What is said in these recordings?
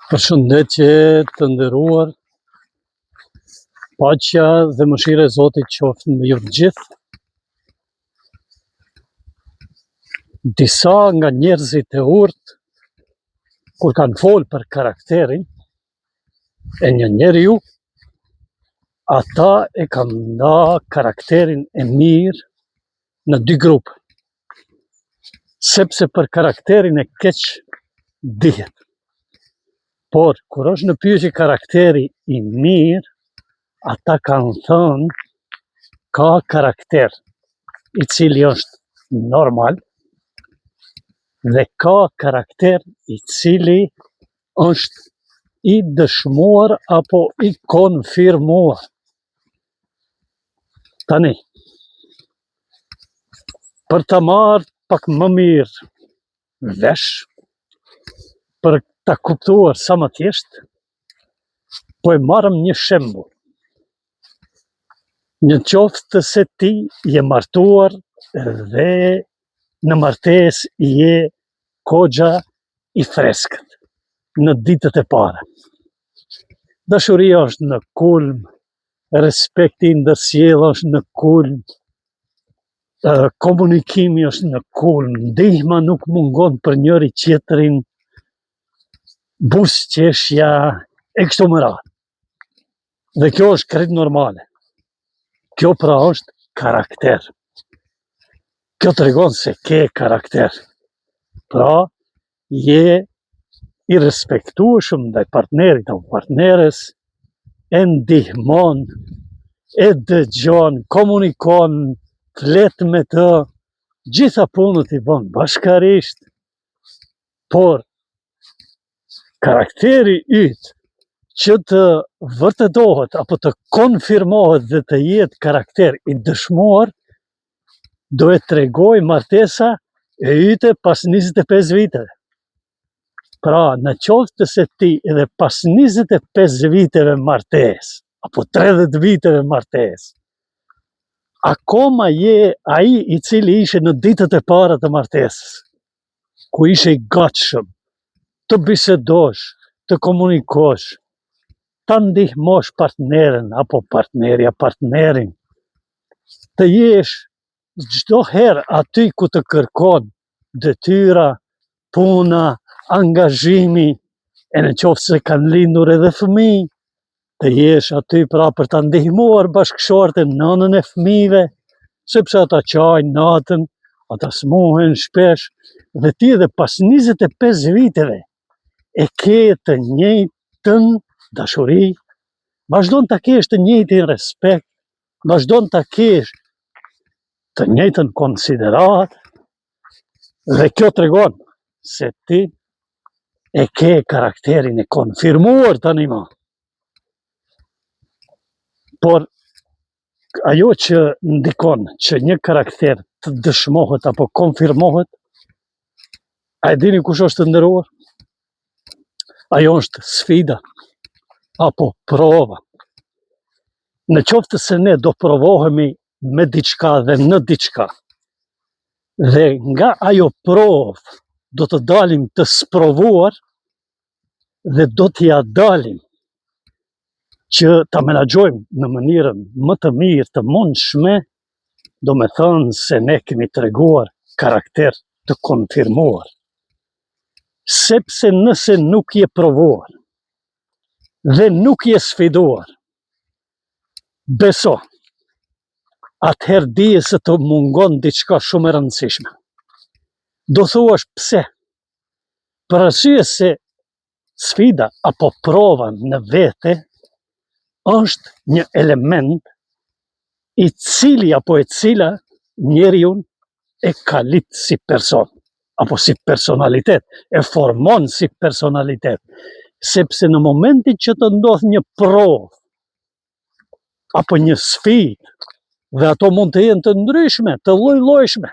Përshëndetje të nderuar, paqja dhe mëshira e Zotit qoftë me ju të gjithë. Disa nga njerëzit e urtë, kur kanë folë për karakterin e një njeriu, ata e kanë nda karakterin e mirë në dy grupe, sepse për karakterin e keq dihet. Por, kur është në pyetje karakteri i mirë, ata kanë thënë ka karakter i cili është normal dhe ka karakter i cili është i dëshmuar apo i konfirmuar. Tani, për ta marrë pak më mirë vesh, për ta kuptuar sa më thjesht, po e marrëm një shembull. Në qoftë se ti je martuar dhe në martesë je kogja i freskët në ditët e para. Dashuria është në kulm, respekti ndër sjellë është në kulm, komunikimi është në kulm, ndihma nuk mungon për njëri tjetrin, buzëqeshja e kështu me radhë. Dhe kjo është krejt normale. Kjo pra është karakter. Kjo tregon se ke karakter. Pra, je i respektueshëm ndaj partnerit apo partneres, e ndihmon, e dëgjon, komunikon, flet me të, gjitha punët i bën bashkarisht, por karakteri yt që të vërtetohet apo të konfirmohet dhe të jetë karakter i dëshmuar, do e tregoj martesa e yte pas 25 viteve. Pra, në qoftë se ti edhe pas 25 viteve martesë, apo 30 viteve martesë, akoma je ai i cili ishe në ditët e para të martesës, ku ishe i gatshëm, të bisedosh, të komunikosh, ta ndihmosh partneren apo partnerja partnerin, të jesh çdo herë aty ku të kërkon detyra, puna, angazhimi, e në qoftë se kanë lindur edhe fëmijë, të jesh aty pra për ta ndihmuar bashkëshorten, nënën e fëmijëve, sepse ata qajnë natën, ata smuhen shpesh, dhe ti edhe pas 25 viteve e ke të njëjtën dashuri, vazhdon ta kesh të njëjtin respekt, vazhdon ta kesh të njëjtën konsiderat, dhe kjo tregon se ti e ke karakterin e konfirmuar tani më. Por ajo që ndikon që një karakter të dëshmohet apo konfirmohet, a e dini kush është të nderuar? Ajo është sfida apo prova. Në qoftë se ne do provohemi me diçka dhe në diçka, dhe nga ajo provë do të dalim të sprovuar dhe do t'ja dalim që ta menaxhojmë në mënyrën më të mirë të mundshme, do me thënë se ne kemi treguar karakter të konfirmuar. Sepse nëse nuk je provuar dhe nuk je sfiduar, beso, atëherë dije se të mungon diçka shumë e rëndësishme. Do thuash pse? Për arsye se sfida apo prova në vete është një element i cili apo e cila njeriu e kalit si person, apo si personalitet, e formon si personalitet, sepse në momentin që të ndodh një provë, apo një sfidë, dhe ato mund të jenë të ndryshme, të lloj-llojshme,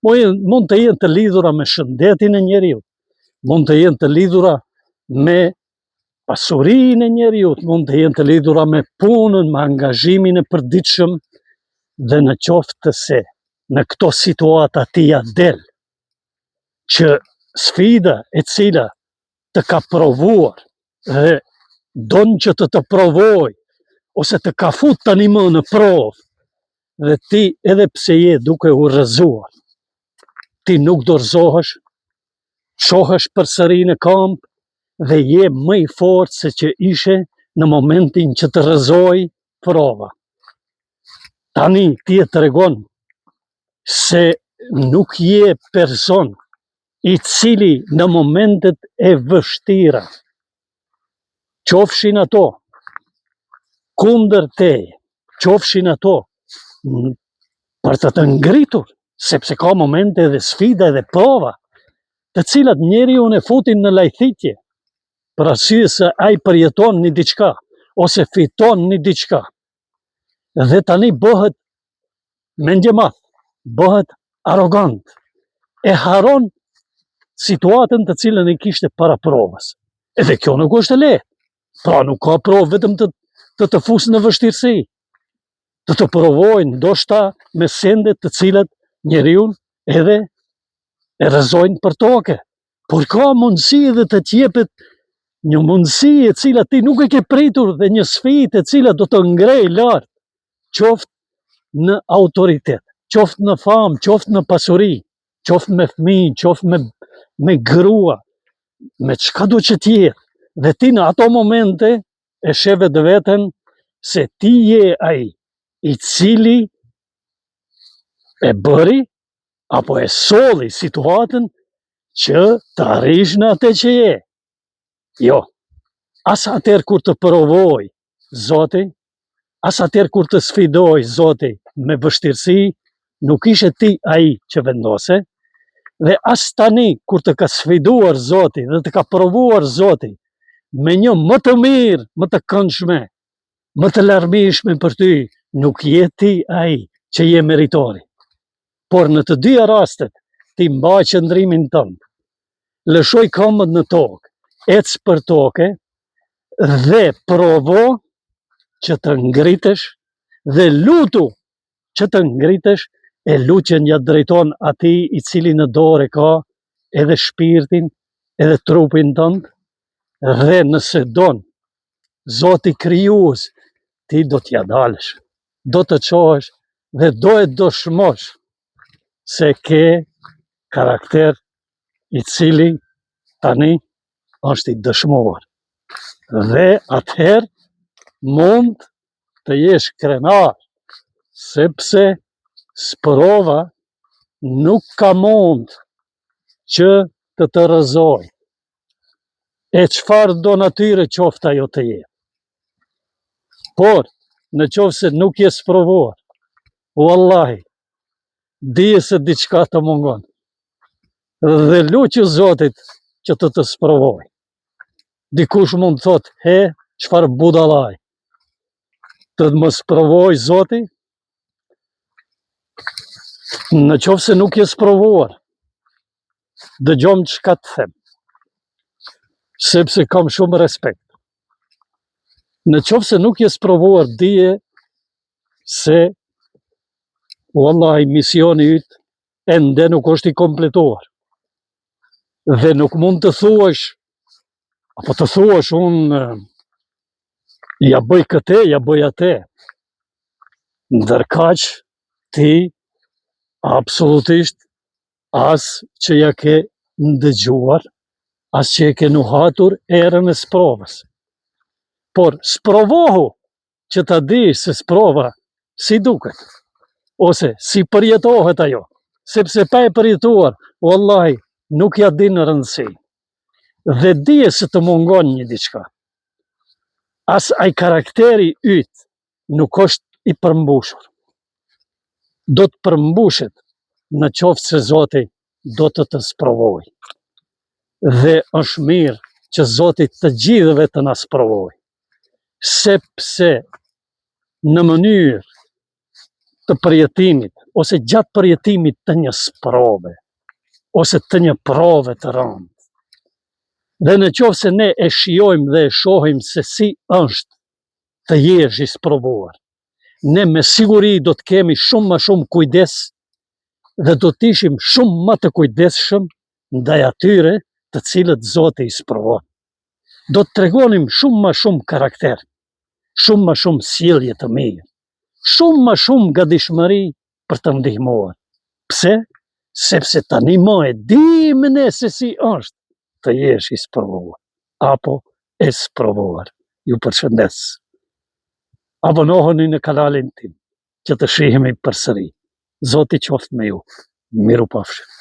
mund të jenë të lidhura me shëndetin e njeriu, mund të jenë të lidhura me pasurinë e njeriu, mund të jenë të lidhura me punën, me angazhimin e përditshëm, dhe në qoftë se në këto situata ti ja del që sfida e cila të ka provuar dhe don që të provoj, ose të ka fut tani më në provë, dhe ti edhe pse je duke u rrëzuar, ti nuk dorëzohesh, çohesh përsëri në kamp dhe je më i fortë se që ishe në momentin që të rrëzoi prova. Tani ti e tregon se nuk je person i cili në momentet e vështira, qofshin ato kundër teje, qofshin ato për të ngritur, sepse ka momente dhe sfida dhe prova, të cilat njeriu e futin në lajthitje, për arsye se ai përjeton një diçka, ose fiton një diçka, dhe tani bëhet mendje madh, bëhet arrogant, e haron situatën të cilën e kishte para provës. Edhe kjo nuk është e lehtë. Pra nuk ka provë vetëm të fusë në vështirësi, të provojnë ndoshta me sende të cilat njeriu edhe e rrëzojnë për toke. Por ka mundësi edhe të t'jepet një mundësi e cila ti nuk e ke pritur dhe një sfidë e cila do të ngrej lart, qoftë në autoritet, qoftë në famë, qoftë në pasuri, qoftë me fëmijë, qoftë me grua, me çka do që t'jetë. Dhe ti në ato momente e sheh vetë veten se ti je ai i cili e bëri apo e solli situatën që të arrish në atë që je. Jo, as atëherë kur të provoj Zoti, as atëherë kur të sfidoj Zoti me vështirësi, nuk ishe ti ai që vendose, dhe as tani kur të ka sfiduar Zoti dhe të ka provuar Zoti me një më të mirë, më të këndshme, më të larmishme për ty, nuk je ti ai që je meritori. Por në të dyja rastet, ti mbaj qëndrimin tënd, lëshoj këmbët në tokë, ec për toke dhe provo që të ngritesh dhe lutu që të ngritesh, e lutjen ja drejton atij i cili në dorë ka edhe shpirtin, edhe trupin tënd, dhe nëse don Zoti krijues, ti do t'ja dalësh, do të çohesh dhe do e dëshmosh se ke karakter i cili tani është i dëshmuar. Dhe atëherë mund të jesh krenar, sepse sprova nuk ka mund që të rrëzoj. E çfarë do natyre qoftë ajo të jetë. Por, në qoftë se nuk je sprovuar, wallahi, dije se diçka të mungon. Dhe luqë Zotit që të sprovoj. Dikush mund të thotë, he, çfarë budallaj, të më sprovoj Zoti? Në qoftë se nuk je sprovuar, dëgjom çka të them, sepse kam shumë respekt. Në qoftë se nuk je sprovuar, dije se wallahi misioni yt ende nuk është i kompletuar. Dhe nuk mund të thuash, apo të thuash unë ja bëj këtë, ja bëj atë. Ndërkaq ti absolutisht as që ja ke ndëgjuar, as që e ke nuhatur erën e sprovës. Por sprovohu që ta dish se sprova si duket, ose si përjetohet ajo, sepse pa e përjetuar, wallahi, nuk ja din në rëndësi. Dhe dije se të mungon një diçka. As ai karakteri yt nuk është i përmbushur. Do të përmbushet në qoftë se Zoti do të sprovoj. Dhe është mirë që Zoti të gjithëve të na sprovoj. Sepse në mënyrë të përjetimit, ose gjatë përjetimit të një sprove, ose të një prove të rëndë, dhe në qoftë se ne e shijojmë dhe e shohim se si është të jesh i sprovuar, ne me siguri do të kemi shumë më shumë kujdes dhe do të ishim shumë më të kujdesshëm ndaj atyre të cilët Zoti i sprovon. do të tregonim shumë ma shumë karakter, shumë ma shumë sjellje të mirë, shumë ma shumë gatishmëri për të ndihmuar. Pse? Sepse tani më e dim ne se si është të jesh i sprovuar, apo e sprovuar. Ju përshëndes. Abonoheni në kanalin tim, që të shihemi përsëri. Zoti qoftë me ju. Miru pafshim.